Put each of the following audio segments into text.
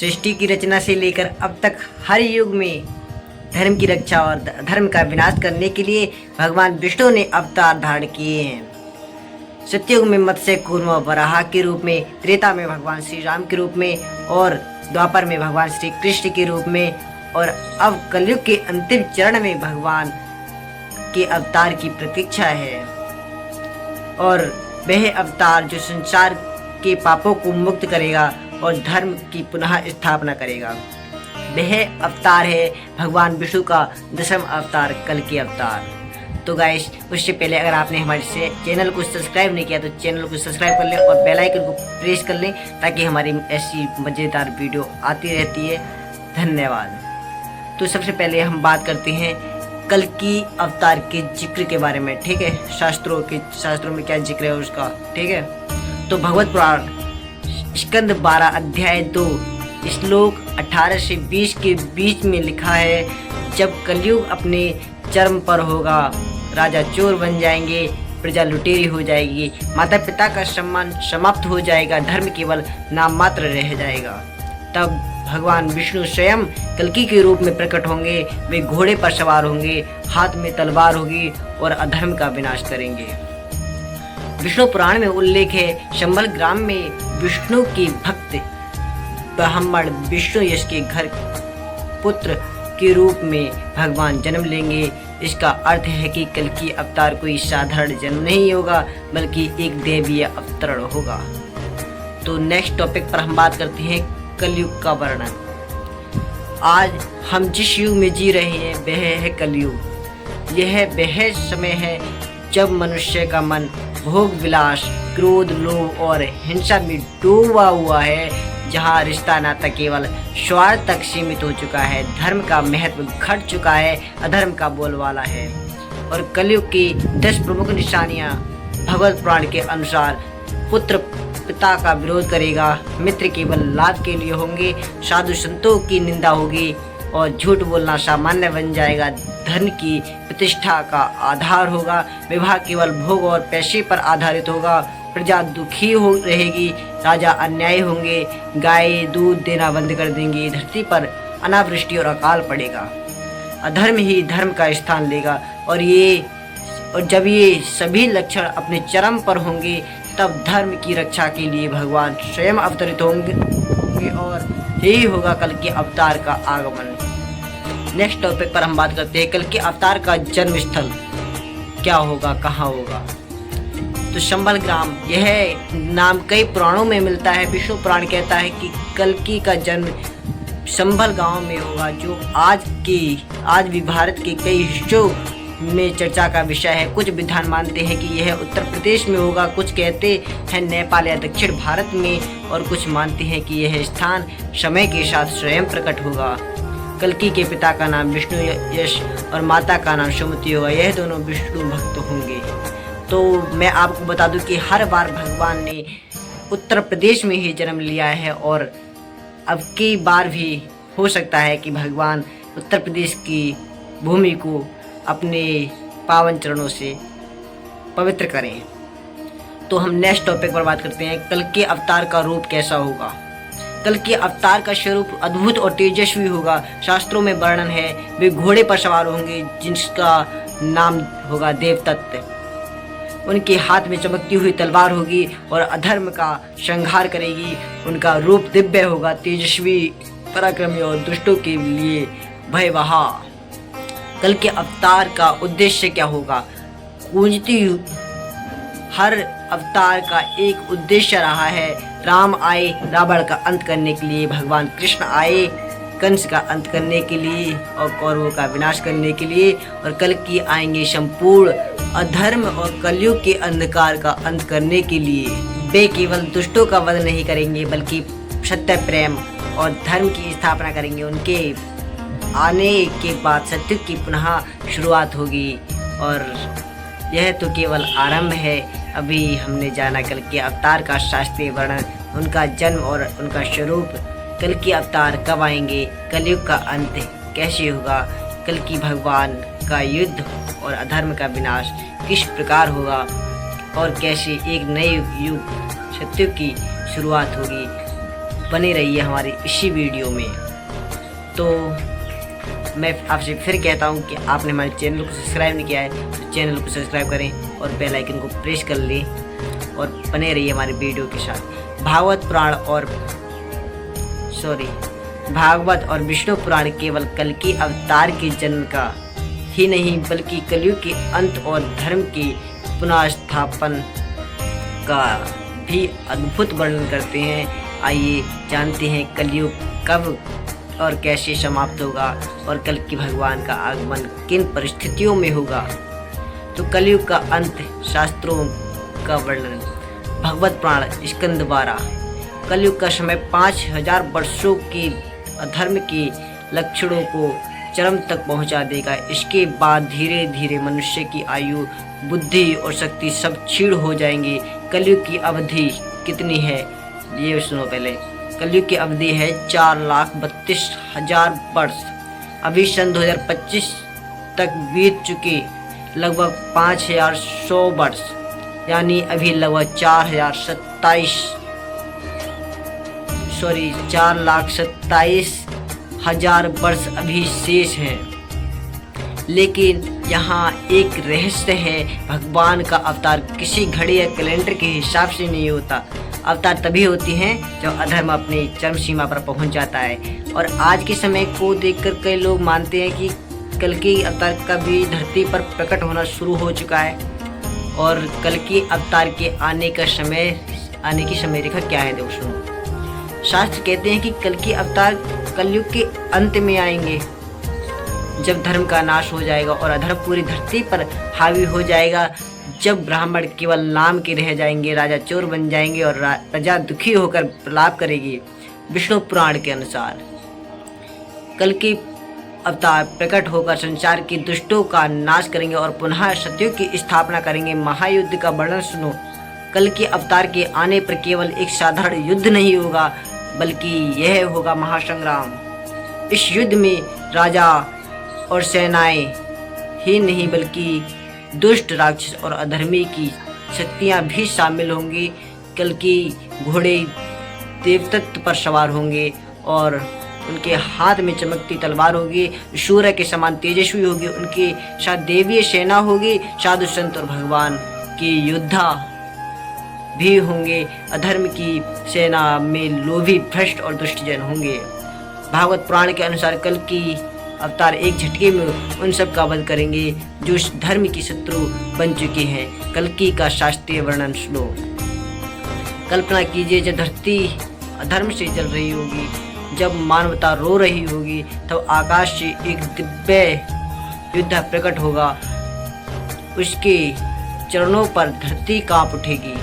सृष्टि की रचना से लेकर अब तक हर युग में धर्म की रक्षा और धर्म का विनाश करने के लिए भगवान विष्णु ने अवतार धारण किए हैं। सतयुग में मत्स्य कूर्म वराह के रूप में, त्रेता में भगवान श्री राम के रूप में और द्वापर में भगवान श्री कृष्ण के रूप में, और अब कलयुग के अंतिम चरण में भगवान के अवतार की प्रतीक्षा है। और वह अवतार जो संसार के पापों को मुक्त करेगा और धर्म की पुनः स्थापना करेगा, वह अवतार है भगवान विष्णु का 10वां अवतार कल्कि अवतार। तो गाइस, उससे पहले अगर आपने हमारे चैनल को सब्सक्राइब नहीं किया तो चैनल को सब्सक्राइब कर लें और बेल आइकन को प्रेस कर लें ताकि हमारी ऐसी मज़ेदार वीडियो आती रहती है। धन्यवाद। तो सबसे पहले हम बात करते हैं कल्कि अवतार के जिक्र के बारे में, ठीक है। शास्त्रों में क्या जिक्र है उसका, ठीक है। तो भगवत पुराण स्कंद 12 अध्याय 2 श्लोक 18 से 20 के बीच में लिखा है, जब कलयुग अपने चरम पर होगा, राजा चोर बन जाएंगे, प्रजा लुटेरी हो जाएगी, माता पिता का सम्मान समाप्त हो जाएगा, धर्म केवल नाम मात्र रह जाएगा। तब भगवान विष्णु स्वयं कल्कि के रूप में प्रकट होंगे। वे घोड़े पर सवार होंगे, हाथ में तलवार होगी और अधर्म का विनाश करेंगे। विष्णु पुराण में उल्लेख है, शंबल ग्राम में विष्णु की भक्त ब्राह्मण विष्णु यश के घर पुत्र के रूप में भगवान जन्म लेंगे। इसका अर्थ है कि कल्कि अवतार कोई साधारण जन्म नहीं होगा बल्कि एक देवीय अवतरण होगा। तो नेक्स्ट टॉपिक पर हम बात करते हैं कलयुग का वर्णन। आज हम जिस युग में जी रहे हैं वह है कलयुग। यह वह समय है जब मनुष्य का मन भोग विलास, क्रोध, लोभ और हिंसा में डूबा हुआ है, जहाँ रिश्ता नाता केवल स्वार्थ तक सीमित हो चुका है, धर्म का महत्व घट चुका है, अधर्म का बोलबाला है। और कलयुग की 10 प्रमुख निशानियाँ भगवत पुराण के अनुसार, पुत्र पिता का विरोध करेगा, मित्र केवल लाभ के लिए होंगे, साधु संतों की निंदा होगी और झूठ बोलना सामान्य बन जाएगा, धन की प्रतिष्ठा का आधार होगा, विवाह केवल भोग और पैसे पर आधारित होगा, प्रजा दुखी हो रहेगी, राजा अन्यायी होंगे, गाय दूध देना बंद कर देंगी, धरती पर अनावृष्टि और अकाल पड़ेगा, अधर्म ही धर्म का स्थान लेगा। और जब ये सभी लक्षण अपने चरम पर होंगे तब धर्म की रक्षा के लिए भगवान स्वयं अवतरित होंगे और यही होगा कल्कि अवतार का आगमन। नेक्स्ट टॉपिक पर हम बात करते हैं कल्कि अवतार का जन्म स्थल क्या होगा, कहाँ होगा। तो शंबल ग्राम, यह नाम कई पुराणों में मिलता है। विष्णु पुराण कहता है कि कल्कि का जन्म शंबल गांव में होगा, जो आज भी भारत के कई हिस्सों में चर्चा का विषय है। कुछ विद्वान मानते हैं कि यह उत्तर प्रदेश में होगा, कुछ कहते हैं नेपाल या दक्षिण भारत में, और कुछ मानते हैं कि यह स्थान समय के साथ स्वयं प्रकट होगा। कल्कि के पिता का नाम विष्णु यश और माता का नाम सुमति होगा। यह दोनों विष्णु भक्त होंगे। तो मैं आपको बता दूं कि हर बार भगवान ने उत्तर प्रदेश में ही जन्म लिया है और अब की बार भी हो सकता है कि भगवान उत्तर प्रदेश की भूमि को अपने पावन चरणों से पवित्र करें। तो हम नेक्स्ट टॉपिक पर बात करते हैं कल्कि अवतार का रूप कैसा होगा। कल्कि अवतार का स्वरूप अद्भुत और तेजस्वी होगा। शास्त्रों में वर्णन है, वे घोड़े पर सवार होंगे जिसका नाम होगा देवदत्त। उनके हाथ में चमकती हुई तलवार होगी और अधर्म का संहार करेगी। उनका रूप दिव्य होगा, तेजस्वी, पराक्रमी और दुष्टों के लिए भयावह। कल्कि अवतार का उद्देश्य क्या होगा। गूंजती हर अवतार का एक उद्देश्य रहा है। राम आए रावण का अंत करने के लिए, भगवान कृष्ण आए कंस का अंत करने के लिए और कौरवों का विनाश करने के लिए, और कल्कि आएंगे संपूर्ण अधर्म और कलयुग के अंधकार का अंत करने के लिए। वे केवल दुष्टों का वध नहीं करेंगे बल्कि सत्य, प्रेम और धर्म की स्थापना करेंगे। उनके आने के बाद सत्युग की पुनः शुरुआत होगी और यह तो केवल आरंभ है। अभी हमने जाना कल्कि अवतार का शास्त्रीय वर्णन, उनका जन्म और उनका स्वरूप। कल्कि अवतार कब आएंगे, कलयुग का अंत कैसे होगा, कल्कि भगवान का युद्ध और अधर्म का विनाश किस प्रकार होगा और कैसे एक नए युग सत्युग की शुरुआत होगी। बने रहिए हमारी इसी वीडियो में। तो मैं आपसे फिर कहता हूँ कि आपने हमारे चैनल को सब्सक्राइब नहीं किया है तो चैनल को सब्सक्राइब करें और बेल आइकन को प्रेस कर लें और बने रहिए हमारे वीडियो के साथ। भागवत और विष्णु पुराण केवल कल्कि अवतार के जन्म का ही नहीं बल्कि कलयुग के अंत और धर्म के पुनः स्थापन का भी अद्भुत वर्णन करते हैं। आइए जानते हैं कलयुग कब और कैसे समाप्त होगा और कल्कि भगवान का आगमन किन परिस्थितियों में होगा। तो कलयुग का अंत, शास्त्रों का वर्णन। भागवत पुराण स्कंद 12। कलयुग का समय 5000 वर्षों के अधर्म के लक्षणों को चरम तक पहुंचा देगा। इसके बाद धीरे धीरे मनुष्य की आयु, बुद्धि और शक्ति सब क्षीण हो जाएंगे। कलयुग की अवधि कितनी है ये सुनो पहले। कलयुग की अवधि है 4,32,000 वर्ष। अभी सन 2025 तक बीत चुके लगभग 5,100 वर्ष, यानी अभी लगभग 4,27,000 वर्ष अभी शेष हैं। लेकिन यहाँ एक रहस्य है, भगवान का अवतार किसी घड़ी या कैलेंडर के हिसाब से नहीं होता। अवतार तभी होती हैं जब अधर्म अपनी चरम सीमा पर पहुंच जाता है। और आज के समय को देखकर कई लोग मानते हैं कि कल्कि अवतार का भी धरती पर प्रकट होना शुरू हो चुका है। और कल्कि अवतार के आने की समय रेखा क्या है देखो सुनो। शास्त्र कहते हैं कि कल्कि अवतार कलयुग के अंत में आएंगे, जब धर्म का नाश हो जाएगा और अधर्म पूरी धरती पर हावी हो जाएगा, जब ब्राह्मण केवल नाम के रह जाएंगे, राजा चोर बन जाएंगे और प्रजा दुखी होकर प्रलाप करेगी। विष्णु पुराण के अनुसार कल्कि अवतार प्रकट होकर संसार के दुष्टों का नाश करेंगे और पुनः सत्युग की स्थापना करेंगे। महायुद्ध का वर्णन सुनो। कल्कि अवतार के आने पर केवल एक साधारण युद्ध नहीं होगा बल्कि यह होगा महासंग्राम। इस युद्ध में राजा और सेनाएं ही नहीं बल्कि दुष्ट, राक्षस और अधर्मी की शक्तियां भी शामिल होंगी। कल्कि घोड़े देवदत्त पर सवार होंगे और उनके हाथ में चमकती तलवार होगी, सूर्य के समान तेजस्वी होगी। उनके साथ देवीय सेना होगी, साधु संत और भगवान के योद्धा भी होंगे। अधर्म की सेना में लोभी, भ्रष्ट और दुष्टजन होंगे। भागवत पुराण के अनुसार कल्कि अवतार एक झटके में उन सब का वध करेंगे जो इस धर्म की शत्रु बन चुके हैं। कल्कि का शास्त्रीय वर्णन सुनो। कल्पना कीजिए, जब धरती अधर्म से जल रही होगी, जब मानवता रो रही होगी, तब आकाश से एक दिव्य योद्धा प्रकट होगा। उसके चरणों पर धरती कांप उठेगी।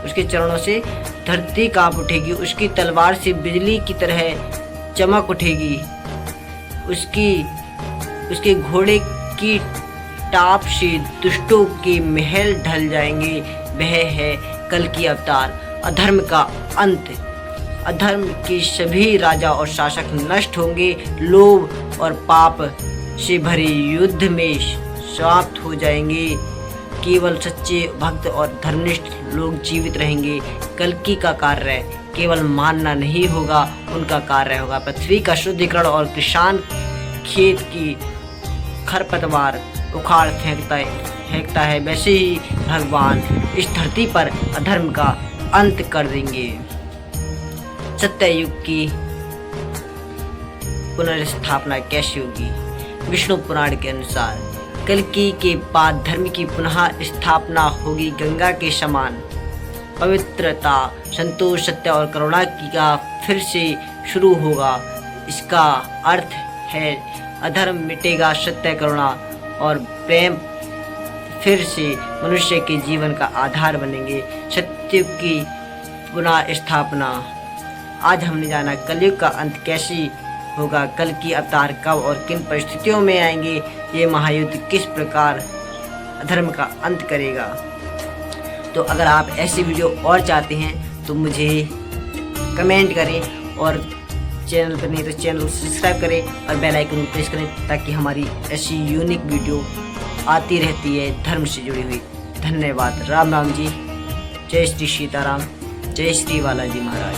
उसके चरणों से धरती कांप उठेगी। उसकी तलवार से बिजली की तरह चमक उठेगी। उसके घोड़े की टाप से दुष्टों के महल ढल जाएंगे। वह है कल्कि अवतार, अधर्म का अंत। अधर्म के सभी राजा और शासक नष्ट होंगे। लोभ और पाप से भरे युद्ध में समाप्त हो जाएंगे। केवल सच्चे भक्त और धर्मनिष्ठ लोग जीवित रहेंगे। कल्कि का कार्य केवल मानना नहीं होगा, उनका कार्य होगा पृथ्वी का शुद्धिकरण और किसान खेत की खरपतवार उखाड़ फेंकता है, वैसे ही भगवान इस धरती पर अधर्म का अंत कर देंगे। सत्ययुग की पुनर्स्थापना कैसी होगी? विष्णु पुराण के अनुसार कल्कि के बाद धर्म की पुनः स्थापना होगी। गंगा के समान पवित्रता, संतोष, सत्य और करुणा का फिर से शुरू होगा। इसका अर्थ है अधर्म मिटेगा, सत्य, करुणा और प्रेम फिर से मनुष्य के जीवन का आधार बनेंगे। सत्य की पुनः स्थापना। आज हमने जाना कलयुग का अंत कैसी होगा, कल्कि अवतार कब और किन परिस्थितियों में आएंगे, ये महायुद्ध किस प्रकार अधर्म का अंत करेगा। तो अगर आप ऐसी वीडियो और चाहते हैं तो मुझे कमेंट करें और चैनल पर नहीं तो चैनल को सब्सक्राइब करें और बेल आइकन को प्रेस करें ताकि हमारी ऐसी यूनिक वीडियो आती रहती है धर्म से जुड़ी हुई। धन्यवाद। राम राम जी। जय श्री सीताराम। जय श्री बालाजी महाराज।